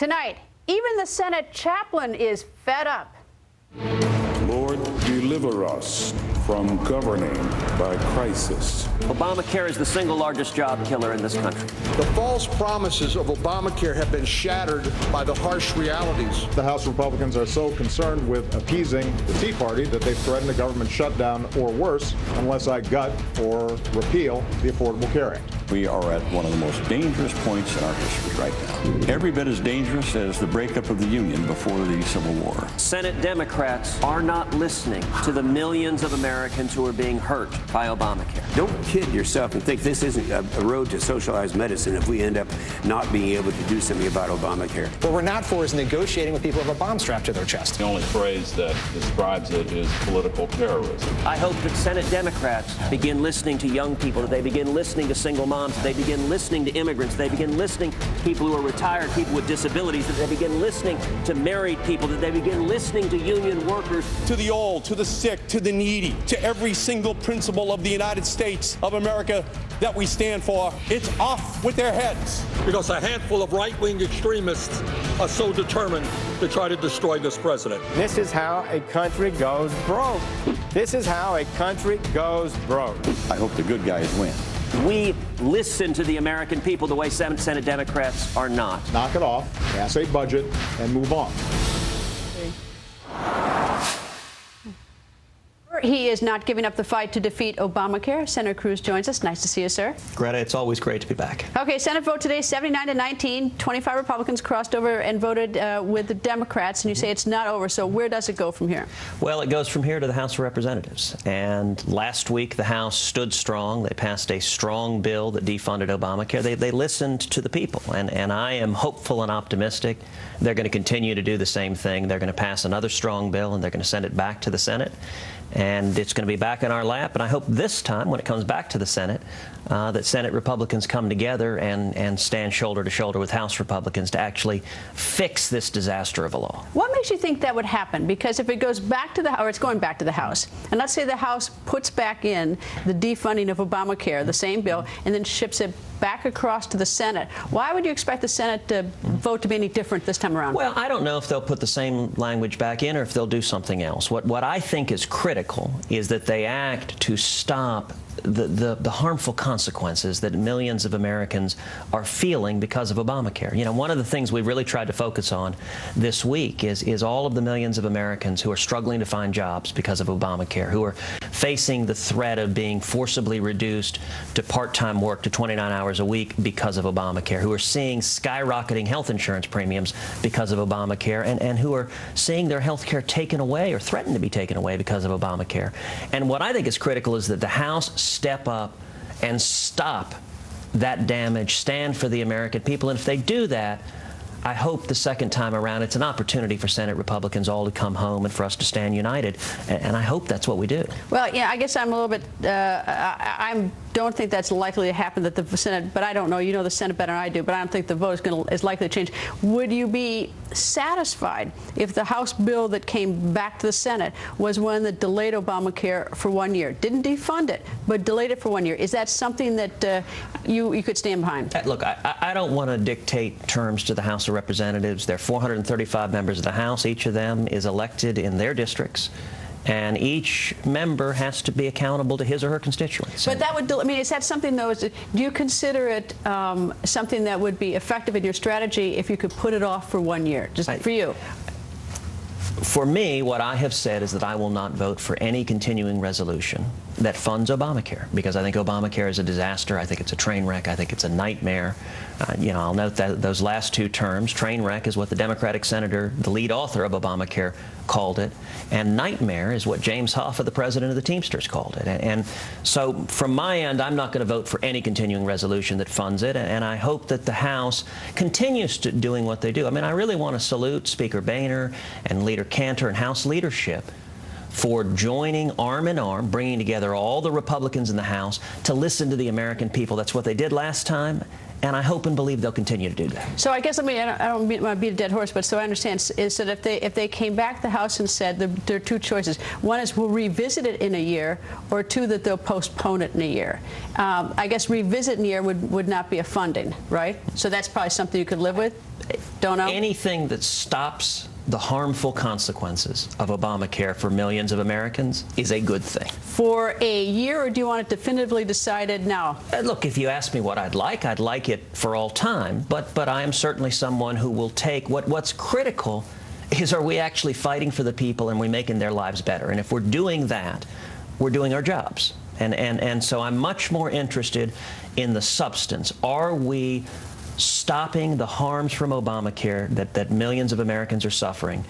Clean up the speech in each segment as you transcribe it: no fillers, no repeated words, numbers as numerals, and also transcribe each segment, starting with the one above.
Tonight, even the Senate chaplain is fed up. Lord, deliver us from governing by crisis. Obamacare is the single largest job killer in this country. The false promises of Obamacare have been shattered by the harsh realities. The House Republicans are so concerned with appeasing the Tea Party that they've threatened a government shutdown or worse unless I gut or repeal the Affordable Care Act. We are at one of the most dangerous points in our history right now. Every bit as dangerous as the breakup of the Union before the Civil War. Senate Democrats are not listening to the millions of Americans who are being hurt by Obamacare. Don't kid yourself and think this isn't a road to socialized medicine if we end up not being able to do something about Obamacare. What we're not for is negotiating with people who have a bomb strapped to their chest. The only phrase that describes it is political terrorism. I hope that Senate Democrats begin listening to young people, that they begin listening to single moms, that they begin listening to immigrants, they begin listening to people who are retired, people with disabilities, that they begin listening to married people, that they begin listening to union workers. To the old, to the sick, to the needy, to every single principle of the United States of America that we stand for, it's off with their heads. Because a handful of right-wing extremists are so determined to try to destroy this president. This is how a country goes broke. This is how a country goes broke. I hope the good guys win. We listen to the American people the way Senate Democrats are not. Knock it off, pass a budget, and move on. He is not giving up the fight to defeat Obamacare. Senator Cruz joins us. Nice to see you, sir. Greta, it's always great to be back. Okay, Senate vote today, 79-19. 25 Republicans crossed over and voted with the Democrats, and you say it's not over. So where does it go from here? Well, it goes from here to the House of Representatives. And last week, the House stood strong. They passed a strong bill that defunded Obamacare. They listened to the people, and I am hopeful and optimistic they're going to continue to do the same thing. They're going to pass another strong bill, and they're going to send it back to the Senate. And it's going to be back in our lap. And I hope this time, when it comes back to the Senate, that Senate Republicans come together and stand shoulder to shoulder with House Republicans to actually fix this disaster of a law. What makes you think that would happen? Because if it goes back to the, or it's going back to the House, and let's say the House puts back in the defunding of Obamacare, the same bill, and then ships it back across to the Senate, why would you expect the Senate vote to be any different this time around? Well, I don't know if they'll put the same language back in or if they'll do something else. What I think is critical is that they act to stop the harmful consequences that millions of Americans are feeling because of Obamacare. You know, one of the things we really tried to focus on this week is all of the millions of Americans who are struggling to find jobs because of Obamacare, who are facing the threat of being forcibly reduced to part-time work to 29 hours a week because of Obamacare, who are seeing skyrocketing health insurance premiums because of Obamacare, and who are seeing their health care taken away or threatened to be taken away because of Obamacare. And what I think is critical is that the House step up and stop that damage, stand for the American people. And if they do that, I hope the second time around it's an opportunity for Senate Republicans all to come home and for us to stand united. And I hope that's what we do. Well, yeah, I guess I'm a little bit, I don't think that's likely to happen, that the Senate, but I don't know, you know the Senate better than I do, but I don't think the vote is likely to change. Would you be satisfied if the House bill that came back to the Senate was one that delayed Obamacare for 1 year? Didn't defund it, but delayed it for 1 year. Is that something that you could stand behind? Look, I don't want to dictate terms to the House of Representatives. There are 435 members of the House. Each of them is elected in their districts. And each member has to be accountable to his or her constituents. But that would, I mean, is that something, though, do you consider it something that would be effective in your strategy if you could put it off for 1 year, just for you? For me, what I have said is that I will not vote for any continuing resolution that funds Obamacare, because I think Obamacare is a disaster. I think it's a train wreck. I think it's a nightmare. You know, I'll note that those last two terms, train wreck is what the Democratic senator, the lead author of Obamacare, called it, and nightmare is what James Hoffa, the president of the Teamsters, called it. And so from my end, I'm not going to vote for any continuing resolution that funds it, and I hope that the House continues to doing what they do. I mean, I really want to salute Speaker Boehner and Leader Cantor and House leadership for joining arm in arm, bringing together all the Republicans in the House to listen to the American people. That's what they did last time, and I hope and believe they'll continue to do that. So I guess, I don't want to beat a dead horse, but so I understand is that if they came back to the House and said there are two choices. One is we'll revisit it in a year, or two, that they'll postpone it in a year. I guess revisit in a year would not be a funding, right? So that's probably something you could live with? Don't know? Anything that stops the harmful consequences of Obamacare for millions of Americans is a good thing. For a year, or do you want it definitively decided now? Look, if you ask me what I'd like it for all time, but I am certainly someone who will take what's critical is, are we actually fighting for the people and we making their lives better? And if we're doing that, we're doing our jobs. And so I'm much more interested in the substance. Are we stopping the harms from Obamacare that millions of Americans are suffering?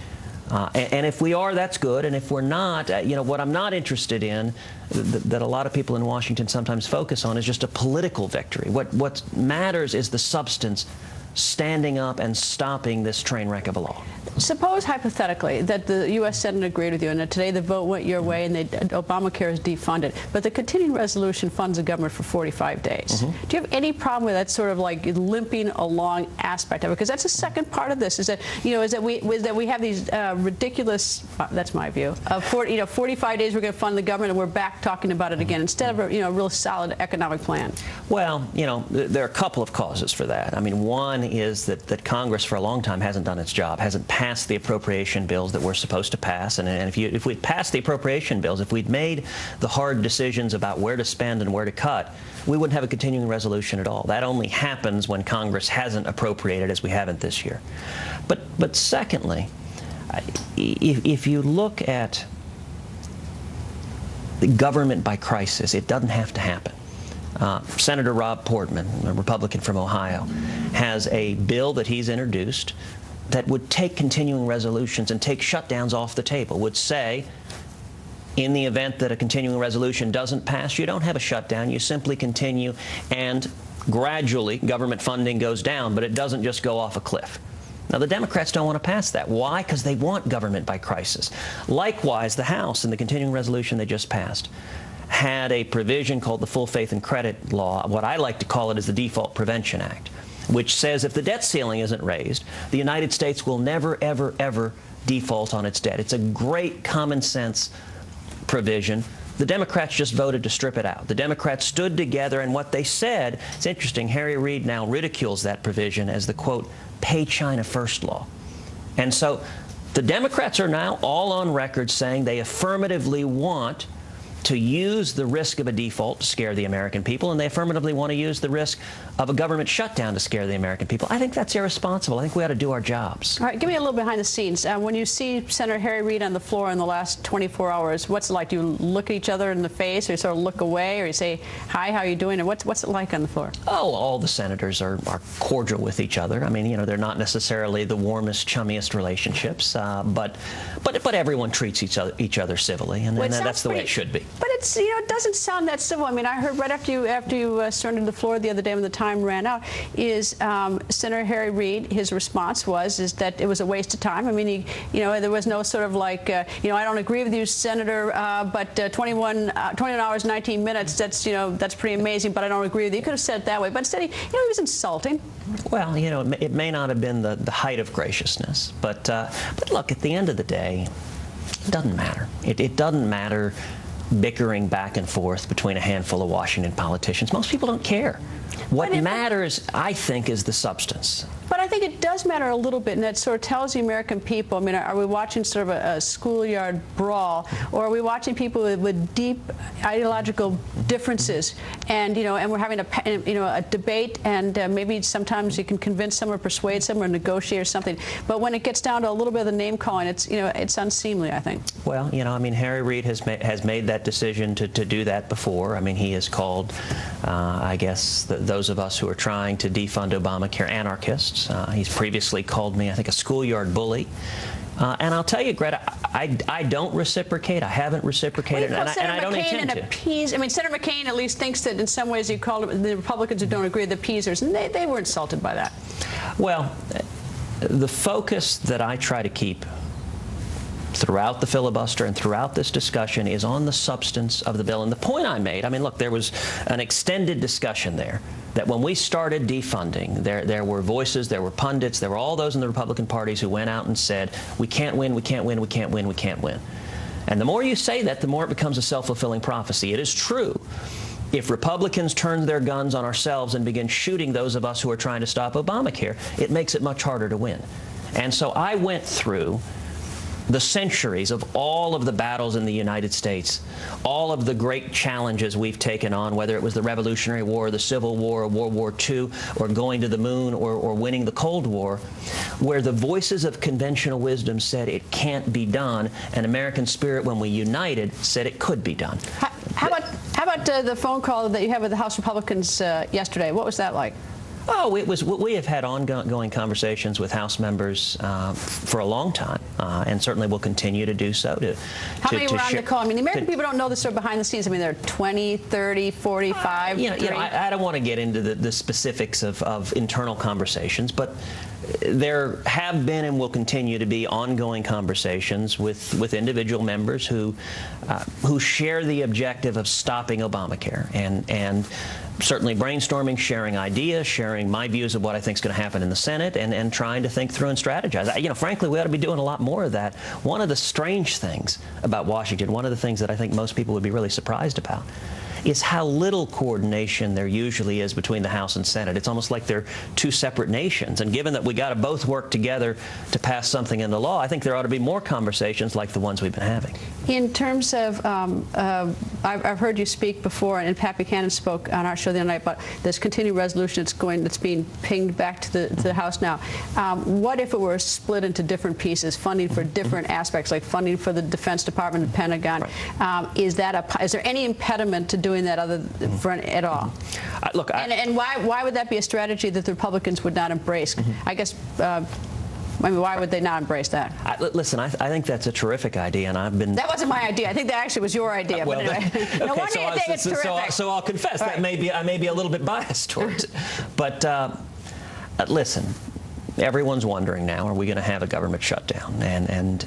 And if we are, that's good. And if we're not, what I'm not interested in, that a lot of people in Washington sometimes focus on, is just a political victory. What matters is the substance, standing up and stopping this train wreck of a law. Suppose, hypothetically, that the U.S. Senate agreed with you, and that today the vote went your way and Obamacare is defunded, but the continuing resolution funds the government for 45 days. Mm-hmm. Do you have any problem with that sort of like limping along aspect of it? Because that's the second part of this, is that, we have these ridiculous, that's my view, of 45 days we're going to fund the government and we're back talking about it again, instead of a real solid economic plan. Well, there are a couple of causes for that. I mean, one is that Congress for a long time hasn't done its job, hasn't passed the appropriation bills that we're supposed to pass. And if we'd passed the appropriation bills, if we'd made the hard decisions about where to spend and where to cut, we wouldn't have a continuing resolution at all. That only happens when Congress hasn't appropriated, as we haven't this year. But secondly, if you look at the government by crisis, it doesn't have to happen. Senator Rob Portman, a Republican from Ohio, has a bill that he's introduced that would take continuing resolutions and take shutdowns off the table, would say, in the event that a continuing resolution doesn't pass, you don't have a shutdown, you simply continue, and gradually government funding goes down, but it doesn't just go off a cliff. Now, the Democrats don't want to pass that. Why? Because they want government by crisis. Likewise, the House, in the continuing resolution they just passed, had a provision called the Full Faith and Credit Law. What I like to call it is the Default Prevention Act, which says if the debt ceiling isn't raised, the United States will never, ever, ever default on its debt. It's a great common sense provision. The Democrats just voted to strip it out. The Democrats stood together, and what they said, it's interesting, Harry Reid now ridicules that provision as the, quote, pay China first law. And so the Democrats are now all on record saying they affirmatively want to use the risk of a default to scare the American people, and they affirmatively want to use the risk of a government shutdown to scare the American people. I think that's irresponsible. I think we ought to do our jobs. All right, give me a little behind the scenes. When you see Senator Harry Reid on the floor in the last 24 hours, what's it like? Do you look at each other in the face, or you sort of look away, or you say, hi, how are you doing? And what's it like on the floor? Oh, all the senators are cordial with each other. I mean, they're not necessarily the warmest, chummiest relationships, but everyone treats each other civilly, and that's the way it should be. But it's, it doesn't sound that civil. I mean, I heard right after you started the floor the other day when the time ran out, is Senator Harry Reid, his response is that it was a waste of time. I mean, there was no sort of like, I don't agree with you, Senator, but 21 hours, 19 minutes, that's pretty amazing, but I don't agree with you. You could have said it that way. But instead, he was insulting. Well, it may not have been the height of graciousness, but look, at the end of the day, it doesn't matter. It doesn't matter bickering back and forth between a handful of Washington politicians. Most people don't care. What matters, I think, is the substance. But I think it does matter a little bit, and that sort of tells the American people, I mean, are we watching sort of a schoolyard brawl, or are we watching people with deep ideological differences, and, and we're having a debate, and maybe sometimes you can convince someone or persuade someone or negotiate or something, but when it gets down to a little bit of the name calling, it's, it's unseemly, I think. Well, I mean, Harry Reid has made that decision to do that before. I mean, he has called, I guess, those of us who are trying to defund Obamacare anarchists. He's previously called me, I think, a schoolyard bully. And I'll tell you, Greta, I don't reciprocate. I haven't reciprocated, and I don't intend to. I mean, Senator McCain at least thinks that in some ways you called the Republicans who don't agree the appeasers, and they were insulted by that. Well, the focus that I try to keep throughout the filibuster and throughout this discussion is on the substance of the bill. And the point I made, I mean, look, there was an extended discussion there that when we started defunding, there were voices, there were pundits, there were all those in the Republican parties who went out and said, we can't win, we can't win, we can't win, we can't win. And the more you say that, the more it becomes a self-fulfilling prophecy. It is true. If Republicans turn their guns on ourselves and begin shooting those of us who are trying to stop Obamacare, it makes it much harder to win. And so I went through the centuries of all of the battles in the United States, all of the great challenges we've taken on, whether it was the Revolutionary War, the Civil War, or World War II, or going to the moon, or winning the Cold War, where the voices of conventional wisdom said it can't be done, and American spirit, when we united, said it could be done. How about the phone call that you had with the House Republicans yesterday? What was that like? Oh, we have had ongoing conversations with House members for a long time, and certainly will continue to do so. How many were on the call? I mean, the American people don't know this sort of behind the scenes. I mean, there are 20, 30, 45. I don't want to get into the specifics of internal conversations, but there have been and will continue to be ongoing conversations with individual members who share the objective of stopping Obamacare, and certainly brainstorming, sharing ideas, sharing my views of what I think is going to happen in the Senate, and trying to think through and strategize. Frankly, we ought to be doing a lot more of that. One of the strange things about Washington, one of the things that I think most people would be really surprised about, is how little coordination there usually is between the House and Senate. It's almost like they're two separate nations. And given that we got to both work together to pass something into law, I think there ought to be more conversations like the ones we've been having. In terms of, I've heard you speak before, and Pat Buchanan spoke on our show the other night about this continuing resolution that's being pinged back to the House now. What if it were split into different pieces, funding for different aspects, like funding for the Defense Department, the Pentagon? Right. Is there any impediment to doing that at all? Look, and why would that be a strategy that the Republicans would not embrace? I guess. I mean, why would they not embrace that? Listen, I think that's a terrific idea, and I've been... That wasn't my idea. I think that actually was your idea. Well, but anyway. Okay, no wonder you think it's terrific. So I'll confess that I may be a little bit biased towards it. But listen, everyone's wondering now, are we going to have a government shutdown? And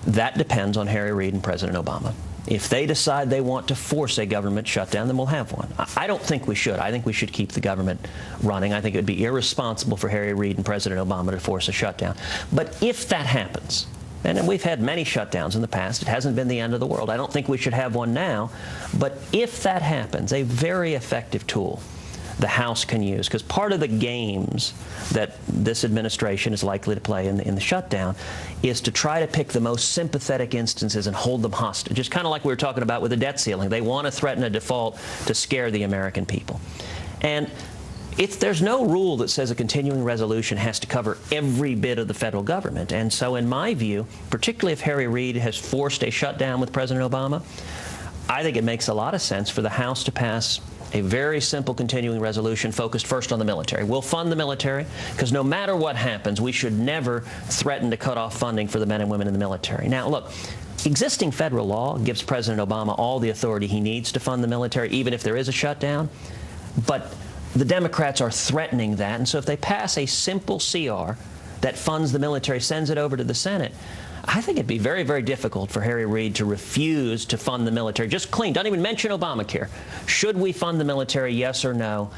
that depends on Harry Reid and President Obama. If they decide they want to force a government shutdown, then we'll have one. I don't think we should. I think we should keep the government running. I think it would be irresponsible for Harry Reid and President Obama to force a shutdown. But if that happens, and we've had many shutdowns in the past, it hasn't been the end of the world. I don't think we should have one now. But if that happens, a very effective tool the House can use, because part of the games that this administration is likely to play in the shutdown is to try to pick the most sympathetic instances and hold them hostage, just kind of like we were talking about with the debt ceiling. They want to threaten a default to scare the American people. And there's no rule that says a continuing resolution has to cover every bit of the federal government. And so in my view, particularly if Harry Reid has forced a shutdown with President Obama, I think it makes a lot of sense for the House to pass a very simple continuing resolution focused first on the military. We'll fund the military, because no matter what happens, we should never threaten to cut off funding for the men and women in the military. Now, look, existing federal law gives President Obama all the authority he needs to fund the military, even if there is a shutdown. But the Democrats are threatening that, and so if they pass a simple CR that funds the military, sends it over to the Senate, I think it'd be very, very difficult for Harry Reid to refuse to fund the military. Just clean. Don't even mention Obamacare. Should we fund the military, yes or no?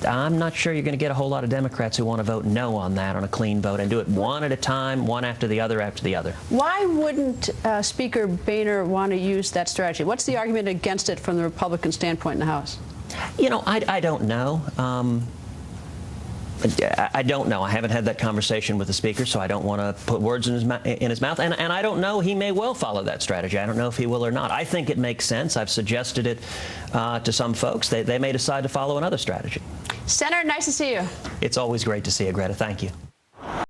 I'm not sure you're going to get a whole lot of Democrats who want to vote no on that, on a clean vote, and do it one at a time, one after the other after the other. Why wouldn't Speaker Boehner want to use that strategy? What's the argument against it from the Republican standpoint in the House? I don't know. I don't know. I haven't had that conversation with the Speaker, so I don't want to put words in his mouth. And I don't know. He may well follow that strategy. I don't know if he will or not. I think it makes sense. I've suggested it to some folks. They may decide to follow another strategy. Senator, nice to see you. It's always great to see you, Greta. Thank you.